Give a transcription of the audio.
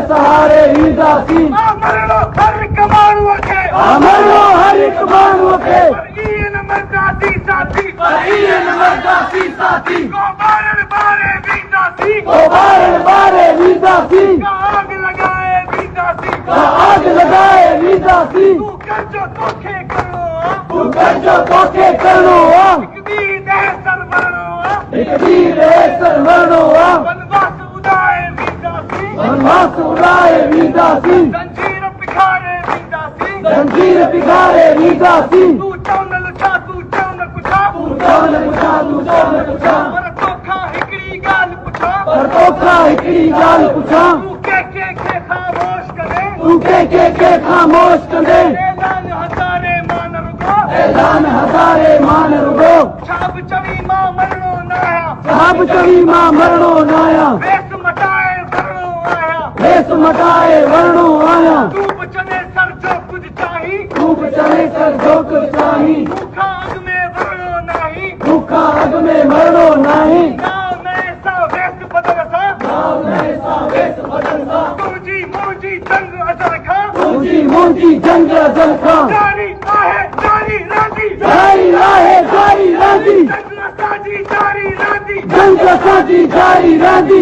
सहारे ईंदासीं मरणो हर हिक माण्हूअ खे मरणो हर हिक माण्हूअ खे ईअं न मरदासीं साथी ईअं न मरदासीं साथी को ॿारनि ॿारे वींदासीं को ॿारनि ॿारे वींदासीं का आग लॻाए वींदासीं का आग लॻाए वींदासीं तूं करजो तोखे करिणो आहे तूं करजो तोखे करिणो आहे हिक ॿी दहसर मरणो आहे हिक ॿी दहसर मरणो आहे वनवास उॾाए वींदासीं वनवास उॾाए वींदासीं जंजीर पिखारे वींदासीं जंजीर पिखारे वींदासीं तूं चओ न लुछा तूं चओ न कुछा तूं चओ न कुछा तूं चओ न कुछा पर तोखां हिकिड़ी ॻाल्हि पुछां पर तोखां हिकिड़ी ॻाल्हि पुछां तूं के ख़ामोश कंदे तूं के ख़ामोश कंदे ऐलान हज़ारे मान रुगो ऐलान हज़ारे मान रुगो छा बि चवी मां मरणो न आहियां छा बि चवी मां मरणो न आहियां वेस मटाए वरणो आहियां वेस मटाए वरणो आहियां तूं बि चवे सर जो कुझु चाहीं तूं बि चवे सर जो कुझु चाहीं मूंखां अॻु में वरणो नाही मूंखां अॻु में मरणो नाही नाव नए सां वेस बदल सां नाव नए सां वेस बदल सां तुंहिंजी मुंहिंजी जंग अजल खां तुंहिंजी मुंहिंजी जंग अजल खां जारी आहे जारी रहंदी जारी आहे जारी रहंदी जंग असांजी जारी रहंदी जंग असांजी जारी रहंदी